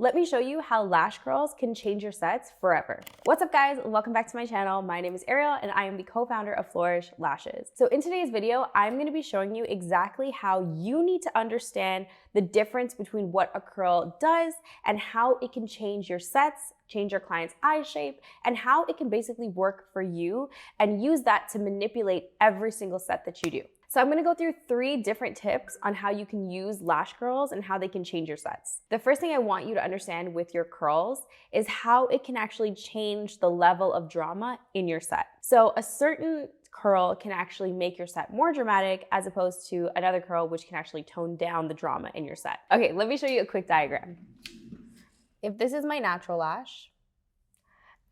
let me show you how lash curls can change your sets forever. What's up guys, welcome back to my channel. My name is Ariel and I am the co-founder of Flourish Lashes. So in today's video, I'm gonna be showing you exactly how you need to understand the difference between what a curl does and how it can change your sets, change your client's eye shape, and how it can basically work for you and use that to manipulate every single set that you do. So I'm gonna go through 3 different tips on how you can use lash curls and how they can change your sets. The first thing I want you to understand with your curls is how it can actually change the level of drama in your set. So a certain curl can actually make your set more dramatic as opposed to another curl which can actually tone down the drama in your set. Okay, let me show you a quick diagram. If this is my natural lash,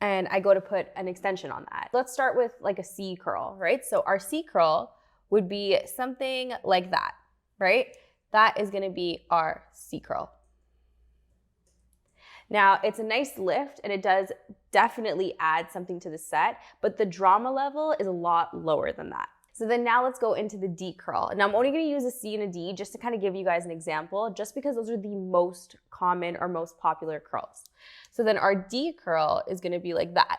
and I go to put an extension on that. Let's start with like a C curl, right? So our C curl would be something like that, right? That is gonna be our C curl. Now, it's a nice lift and it does definitely add something to the set, but the drama level is a lot lower than that. So then now let's go into the D curl. Now I'm only gonna use a C and a D just to kind of give you guys an example, just because those are the most common or most popular curls. So then our D curl is gonna be like that.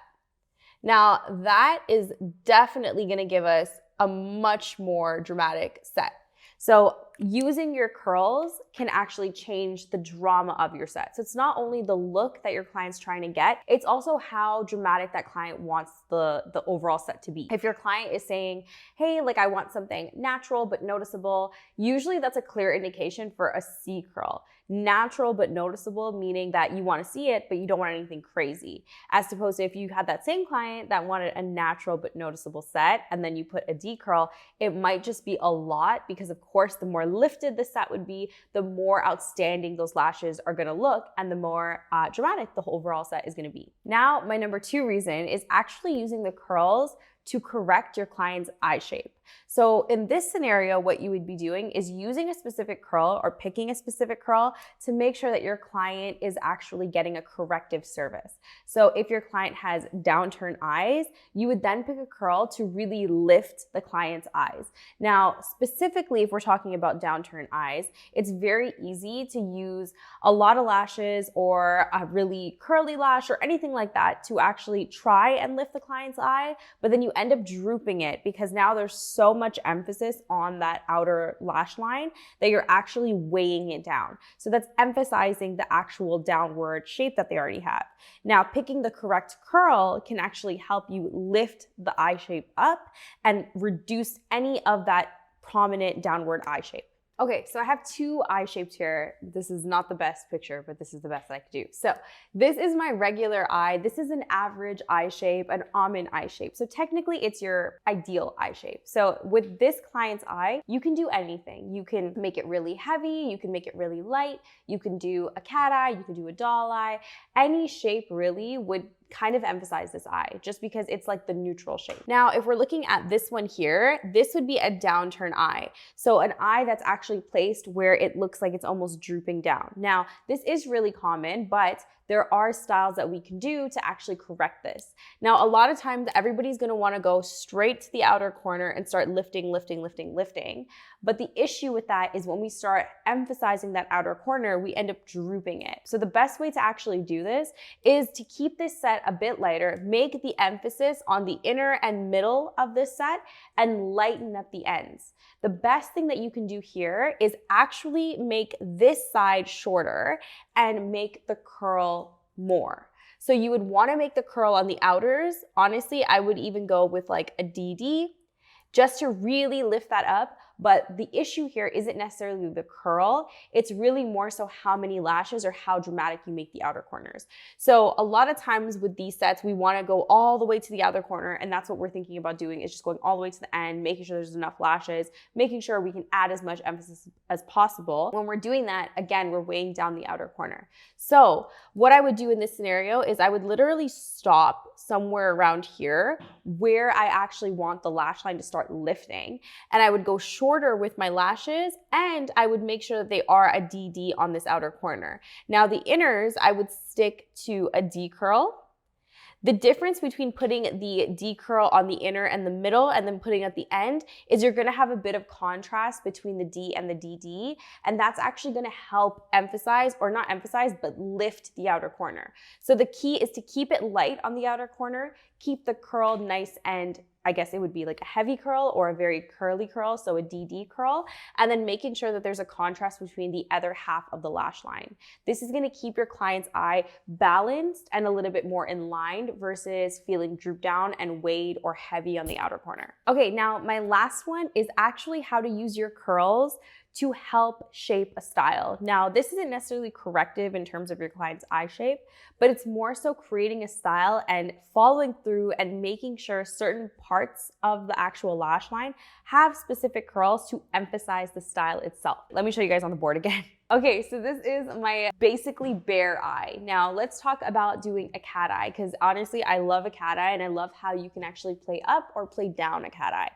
Now that is definitely gonna give us a much more dramatic set. So using your curls can actually change the drama of your set. So it's not only the look that your client's trying to get, it's also how dramatic that client wants the overall set to be. If your client is saying, hey, like I want something natural but noticeable, usually that's a clear indication for a C curl. Natural but noticeable, meaning that you want to see it, but you don't want anything crazy. As opposed to if you had that same client that wanted a natural but noticeable set, and then you put a D curl, it might just be a lot because of course the more lifted the set would be, the more outstanding those lashes are gonna look and the more dramatic the whole overall set is gonna be. Now, my number 2 reason is actually using the curls to correct your client's eye shape. So in this scenario, what you would be doing is using a specific curl or picking a specific curl to make sure that your client is actually getting a corrective service. So if your client has downturned eyes, you would then pick a curl to really lift the client's eyes. Now, specifically, if we're talking about downturned eyes, it's very easy to use a lot of lashes or a really curly lash or anything like that to actually try and lift the client's eye, but then you end up drooping it because now there's so much emphasis on that outer lash line that you're actually weighing it down. So that's emphasizing the actual downward shape that they already have. Now, picking the correct curl can actually help you lift the eye shape up and reduce any of that prominent downward eye shape. Okay, so I have 2 eye shapes here. This is not the best picture, but this is the best I could do. So this is my regular eye. This is an average eye shape, an almond eye shape. So technically it's your ideal eye shape. So with this client's eye, you can do anything. You can make it really heavy, you can make it really light, you can do a cat eye, you can do a doll eye. Any shape really would kind of emphasize this eye just because it's like the neutral shape. Now, if we're looking at this one here, this would be a downturn eye. So an eye that's actually placed where it looks like it's almost drooping down. Now, this is really common, but there are styles that we can do to actually correct this. Now, a lot of times everybody's gonna wanna go straight to the outer corner and start lifting, lifting, lifting, lifting. But the issue with that is when we start emphasizing that outer corner, we end up drooping it. So the best way to actually do this is to keep this set a bit lighter, make the emphasis on the inner and middle of this set, and lighten up the ends. The best thing that you can do here is actually make this side shorter and make the curl more. So you would want to make the curl on the outers. Honestly, I would even go with like a DD just to really lift that up. But the issue here isn't necessarily the curl, it's really more so how many lashes or how dramatic you make the outer corners. So a lot of times with these sets, we wanna go all the way to the outer corner, and that's what we're thinking about doing, is just going all the way to the end, making sure there's enough lashes, making sure we can add as much emphasis as possible. When we're doing that, again, we're weighing down the outer corner. So what I would do in this scenario is I would literally stop somewhere around here where I actually want the lash line to start lifting, and I would go shorter with my lashes, and I would make sure that they are a DD on this outer corner. Now the inners, I would stick to a D curl. The difference between putting the D curl on the inner and the middle and then putting at the end is you're gonna have a bit of contrast between the D and the DD, and that's actually gonna help emphasize, or not emphasize, but lift the outer corner. So the key is to keep it light on the outer corner, keep the curl nice and I guess it would be like a heavy curl or a very curly curl, so a DD curl, and then making sure that there's a contrast between the other half of the lash line. This is gonna keep your client's eye balanced and a little bit more in line versus feeling drooped down and weighed or heavy on the outer corner. Okay, now my last one is actually how to use your curls to help shape a style. Now, this isn't necessarily corrective in terms of your client's eye shape, but it's more so creating a style and following through and making sure certain parts of the actual lash line have specific curls to emphasize the style itself. Let me show you guys on the board again. Okay, so this is my basically bare eye. Now let's talk about doing a cat eye, because honestly, I love a cat eye and I love how you can actually play up or play down a cat eye.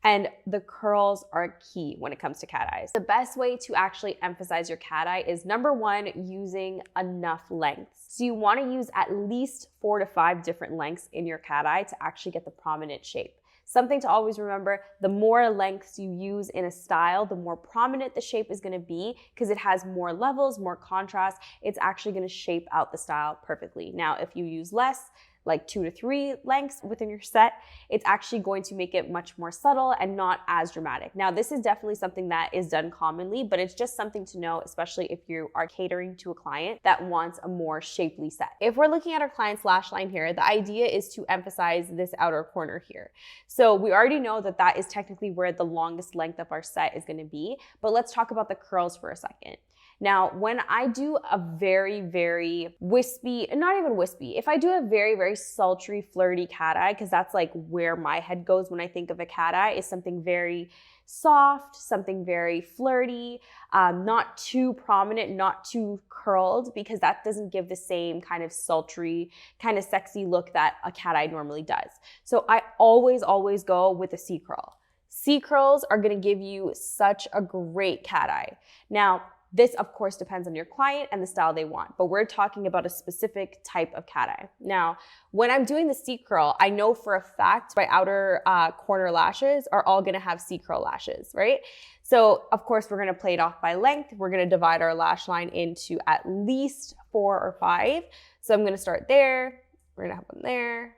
And the curls are key when it comes to cat eyes. The best way to actually emphasize your cat eye is number one, using enough lengths. So you wanna use at least 4 to 5 different lengths in your cat eye to actually get the prominent shape. Something to always remember, the more lengths you use in a style, the more prominent the shape is gonna be because it has more levels, more contrast. It's actually gonna shape out the style perfectly. Now, if you use less, like 2 to 3 lengths within your set, it's actually going to make it much more subtle and not as dramatic. Now, this is definitely something that is done commonly, but it's just something to know, especially if you are catering to a client that wants a more shapely set. If we're looking at our client's lash line here, the idea is to emphasize this outer corner here. So we already know that that is technically where the longest length of our set is gonna be, but let's talk about the curls for a second. Now, when I do a very, very wispy, not even wispy, if I do a very, very sultry, flirty cat eye, because that's like where my head goes when I think of a cat eye, is something very soft, something very flirty, not too prominent, not too curled, because that doesn't give the same kind of sultry, kind of sexy look that a cat eye normally does. So I always go with a C curl. C curls are gonna give you such a great cat eye. Now, this, of course, depends on your client and the style they want, but we're talking about a specific type of cat eye. Now, when I'm doing the C curl, I know for a fact my outer corner lashes are all gonna have C curl lashes, right? So, of course, we're gonna play it off by length. We're gonna divide our lash line into at least 4 or 5. So I'm gonna start there. We're gonna have one there.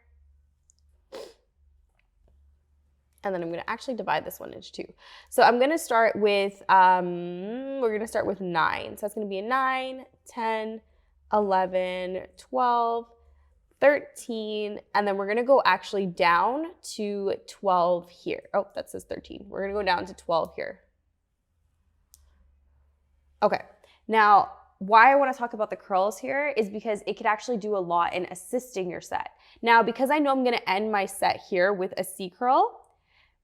And then I'm gonna actually divide this one into 2. So I'm gonna start with, we're gonna start with 9. So that's gonna be a 9, 10, 11, 12, 13, and then we're gonna go actually down to 12 here. Oh, that says 13. We're gonna go down to 12 here. Okay, now why I wanna talk about the curls here is because it could actually do a lot in assisting your set. Now, because I know I'm gonna end my set here with a C curl,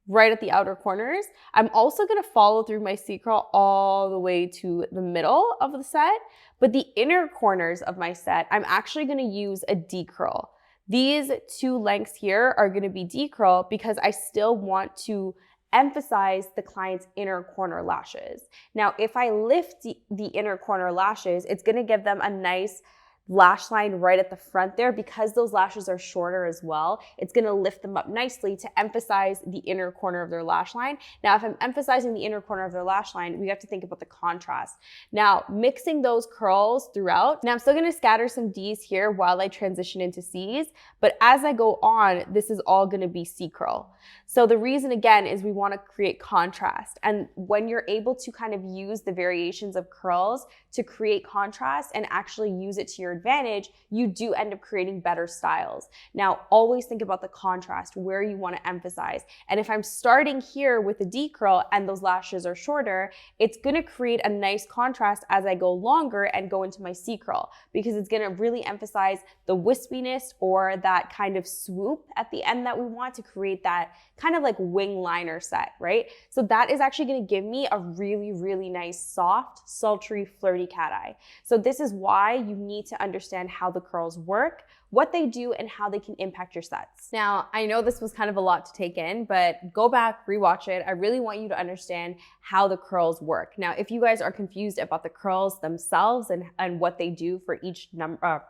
right at the outer corners, I'm also gonna follow through my C curl all the way to the middle of the set, but the inner corners of my set, I'm actually gonna use a D curl. These 2 lengths here are gonna be D curl because I still want to emphasize the client's inner corner lashes. Now, if I lift the inner corner lashes, it's gonna give them a nice lash line right at the front there. Because those lashes are shorter as well, it's gonna lift them up nicely to emphasize the inner corner of their lash line. Now, if I'm emphasizing the inner corner of their lash line, we have to think about the contrast. Now, mixing those curls throughout. Now, I'm still gonna scatter some Ds here while I transition into Cs, but as I go on, this is all gonna be C curl. So the reason, again, is we wanna create contrast. And when you're able to kind of use the variations of curls to create contrast and actually use it to your advantage, you do end up creating better styles. Now, always think about the contrast, where you want to emphasize. And if I'm starting here with a D curl and those lashes are shorter, it's going to create a nice contrast as I go longer and go into my C curl, because it's going to really emphasize the wispiness or that kind of swoop at the end that we want to create that kind of like wing liner set, right? So that is actually going to give me a really, really nice, soft, sultry, flirty cat eye. So this is why you need to understand how the curls work, what they do, and how they can impact your sets. Now, I know this was kind of a lot to take in, but go back, rewatch it. I really want you to understand how the curls work. Now, if you guys are confused about the curls themselves and what they do for each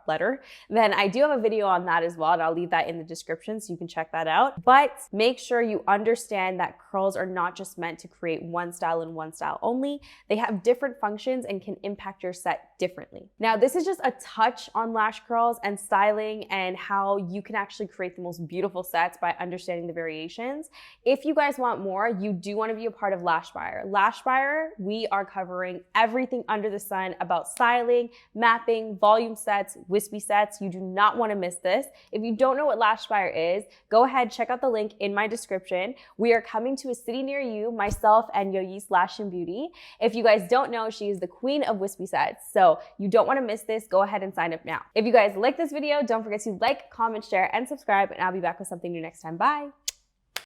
letter, then I do have a video on that as well, and I'll leave that in the description so you can check that out. But make sure you understand that curls are not just meant to create one style and one style only. They have different functions and can impact your set differently. Now, this is just a touch on lash curls and styling and how you can actually create the most beautiful sets by understanding the variations. If you guys want more, you do want to be a part of Lashbuyer. Lashbuyer, we are covering everything under the sun about styling, mapping, volume sets, wispy sets. You do not want to miss this. If you don't know what Lashbuyer is, go ahead, check out the link in my description. We are coming to a city near you, myself and Yoyis Lash and Beauty. If you guys don't know, she is the queen of wispy sets, so you don't want to miss this. Go ahead and sign up now. If you guys like this video, don't forget to like, comment, share, and subscribe, and I'll be back with something new next time. Bye.